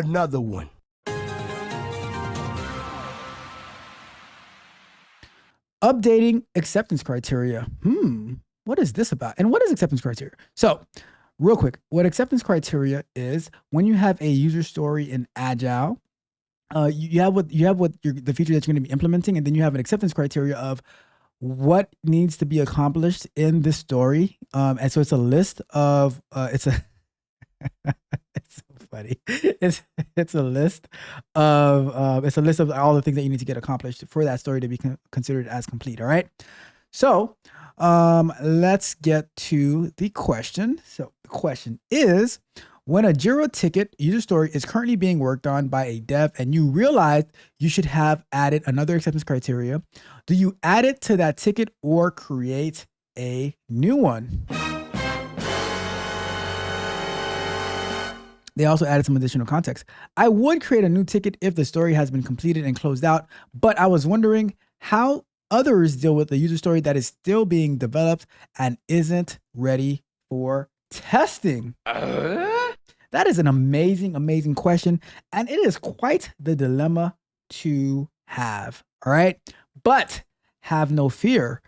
another one. Updating acceptance criteria. What is this about? And what is acceptance criteria? So, real quick, what acceptance criteria is when you have a user story in Agile, you have the feature that you're going to be implementing, and then you have an acceptance criteria of what needs to be accomplished in this story. And so it's a list of it's a it's so funny. It's a list of all the things that you need to get accomplished for that story to be considered as complete. All right. So let's get to the question. So the question is, when a Jira ticket user story is currently being worked on by a dev and you realize you should have added another acceptance criteria, do you add it to that ticket or create a new one? They also added some additional context. I would create a new ticket if the story has been completed and closed out, but I was wondering how others deal with the user story that is still being developed and isn't ready for testing. That is an amazing, amazing question. And it is quite the dilemma to have. All right. But have no fear.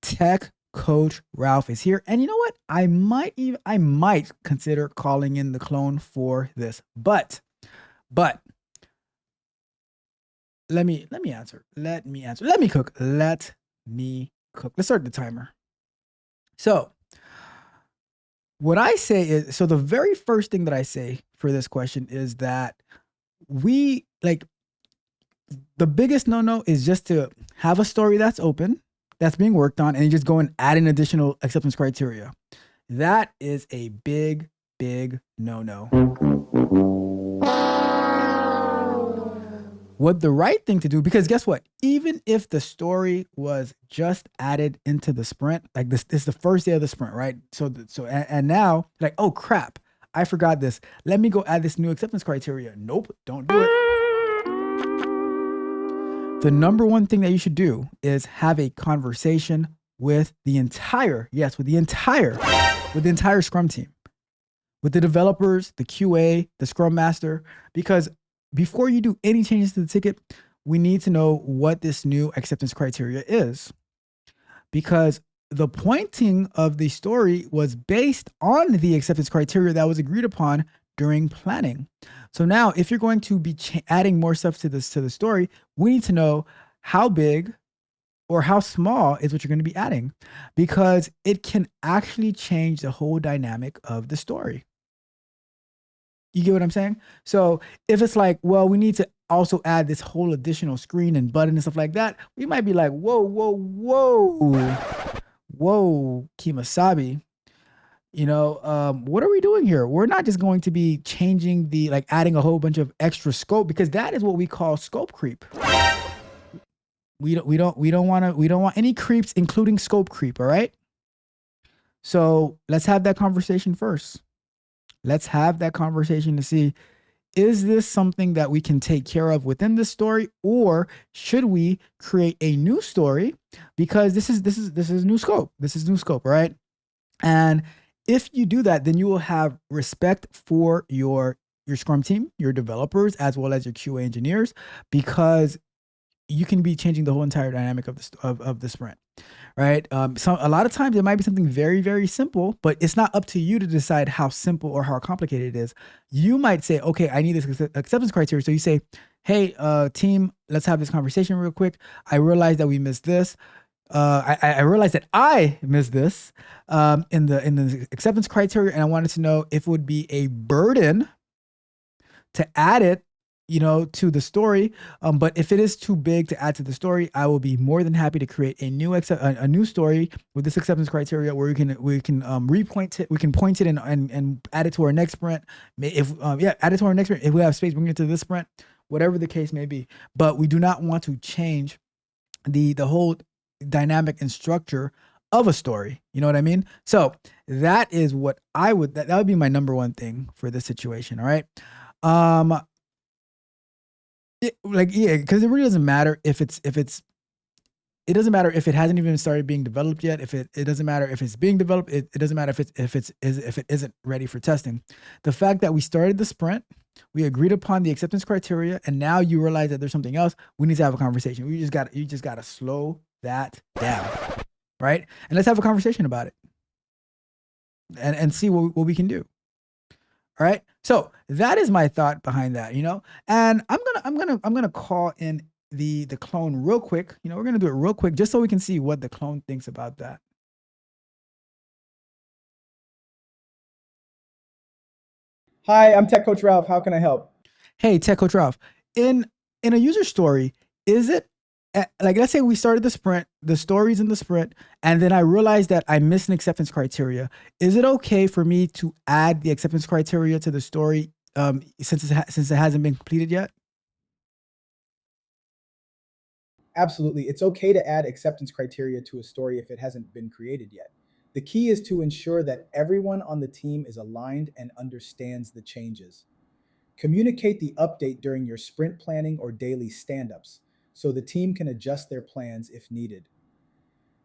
Tech Coach Ralph is here. And you know what? I might consider calling in the clone for this. But let me answer. Let me cook. Let's start the timer. So what I say is, so the very first thing that I say for this question is that the biggest no-no is just to have a story that's open, that's being worked on, and you just go and add in additional acceptance criteria. That is a big, big no-no. What the right thing to do, because guess what? Even if the story was just added into the sprint, like this is the first day of the sprint, right? And now, like, oh crap, I forgot this. Let me go add this new acceptance criteria. Nope, don't do it. The number one thing that you should do is have a conversation with the entire Scrum team, with the developers, the QA, the Scrum Master, because before you do any changes to the ticket, we need to know what this new acceptance criteria is. Because the pointing of the story was based on the acceptance criteria that was agreed upon during planning. So now if you're going to be adding more stuff to the story, we need to know how big or how small is what you're going to be adding, because it can actually change the whole dynamic of the story. You get what I'm saying? So if it's like, well, we need to also add this whole additional screen and button and stuff like that, we might be like, whoa, Kimasabi, what are we doing here? We're not just going to be changing adding a whole bunch of extra scope, because that is what we call scope creep. We don't want any creeps, including scope creep. All right. So let's have that conversation first. Let's have that conversation to see, is this something that we can take care of within this story, or should we create a new story? Because this is new scope. This is new scope, right? And if you do that, then you will have respect for your Scrum team, your developers, as well as your QA engineers, because you can be changing the whole entire dynamic of the sprint, right? So a lot of times it might be something very, very simple, but it's not up to you to decide how simple or how complicated it is. You might say, okay, I need this acceptance criteria. So you say, hey, team, let's have this conversation real quick. I realized that we missed this. I realized that I missed this in the acceptance criteria, and I wanted to know if it would be a burden to add it, to the story. But if it is too big to add to the story, I will be more than happy to create a new story with this acceptance criteria where we can repoint it. We can point it and add it to our next sprint. Add it to our next sprint. If we have space, bring it to this sprint, whatever the case may be. But we do not want to change the whole dynamic and structure of a story. You know what I mean? So that is what that would be my number one thing for this situation. All right. Because it really doesn't matter if it doesn't matter if it hasn't even started being developed yet. If it doesn't matter if it's being developed. It doesn't matter if it isn't ready for testing. The fact that we started the sprint We agreed upon the acceptance criteria, and now you realize that there's something else. We need to have a conversation. You just got to slow that down, right? And let's have a conversation about it and see what we can do. All right. So that is my thought behind that, you know. And I'm gonna call in the clone real quick. You know, we're gonna do it real quick just so we can see what the clone thinks about that. Hi, I'm Tech Coach Ralph. How can I help? Hey, Tech Coach Ralph, in in a user story, is it like, let's say we started the sprint, the stories in the sprint, and then I realized that I missed an acceptance criteria. Is it okay for me to add the acceptance criteria to the story since it hasn't been completed yet? Absolutely. It's okay to add acceptance criteria to a story if it hasn't been created yet. The key is to ensure that everyone on the team is aligned and understands the changes. Communicate the update during your sprint planning or daily stand ups so the team can adjust their plans if needed.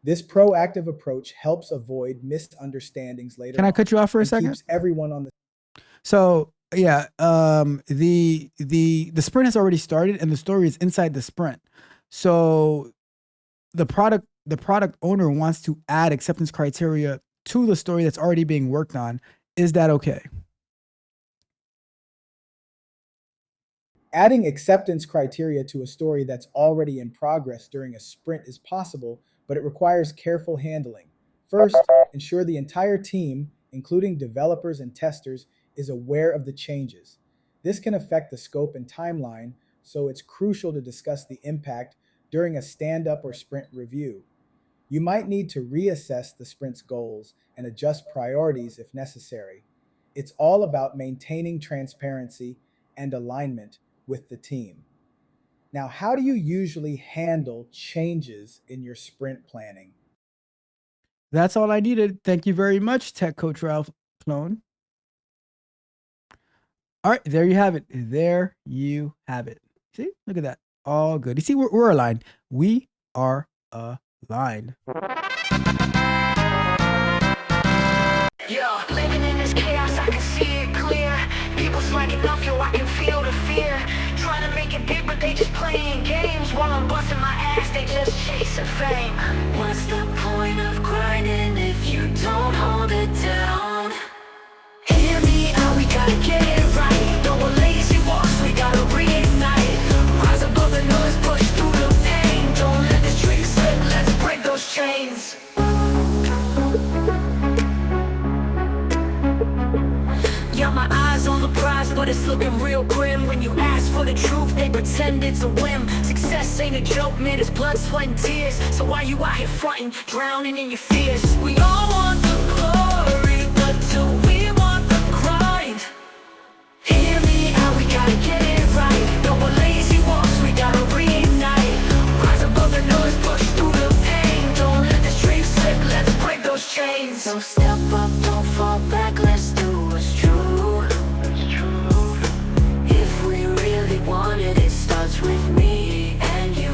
This proactive approach helps avoid misunderstandings Can later I on cut you off for a and second? keeps everyone on the So yeah, the sprint has already started, and the story is inside the sprint. So the product owner wants to add acceptance criteria to the story that's already being worked on. Is that okay? Adding acceptance criteria to a story that's already in progress during a sprint is possible, but it requires careful handling. First, ensure the entire team, including developers and testers, is aware of the changes. This can affect the scope and timeline, so it's crucial to discuss the impact during a stand up or sprint review. You might need to reassess the sprint's goals and adjust priorities if necessary. It's all about maintaining transparency and alignment with the team. Now, how do you usually handle changes in your sprint planning? That's all I needed. Thank you very much, Tech Coach Ralph Clone. All right, there you have it. There you have it. See, look at that. All good. You see, we're aligned. We are aligned. Yo, living in this chaos, I can see it clear. People slacking off, yo, I can feel the fear. Trying to make it big, but they just playing games. While I'm busting my ass, they just chasing fame. What's the point of grinding if you don't hold it down? Hear me out, we gotta get it right. No more lazy walks, we gotta reignite. Rise above the noise, push through the pain. Don't let the streak slip, let's break those chains. Got my eyes on the prize, but it's looking real grim. When you ask for the truth, they pretend it's a whim. Success ain't a joke, man, it's blood, sweat, and tears. So why you out here fronting, drowning in your fears? We all want the glory, but do we want the grind? Hear me out, we gotta get it right. No more lazy walks, we gotta reignite. Rise above the noise, push through the pain. Don't let the streets slip, let's break those chains. So step up, don't fall back, let's do what's true. If we really want it, it starts with me and you.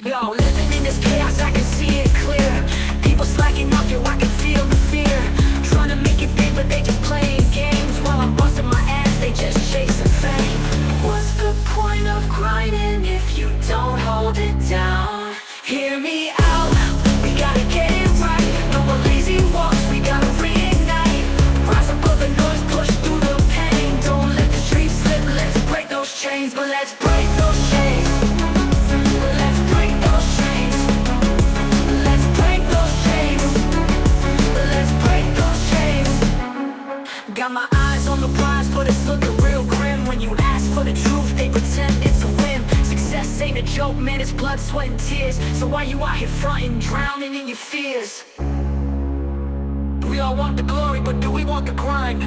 Yo, living in this chaos, I can see it clear. People slacking off, yo, I can feel the fear. Trying to make it big, but they just playing games. While I'm busting my ass, they just chasing fame. What's the point of grinding if you don't hold it down? Hear me out, we gotta get it right. No more lazy walks, we gotta reignite. Rise above the noise, push through the pain. Don't let the streets slip, let's break those chains. But let's break those chains. Let's break those chains. Let's break those chains. Let's break those chains. Got my eyes on the prize, but it's looking real grim. When you ask for the truth, they pretend it's a whim. Success ain't a joke, man, it's blood, sweat, and tears. So why you out here fronting, drowning in your fears? We all want the glory, but do we want the grind?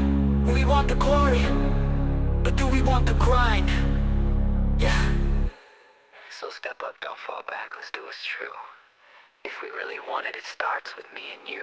We want the glory, but do we want the grind? Yeah. So step up, don't fall back, let's do what's true. If we really want it, it starts with me and you.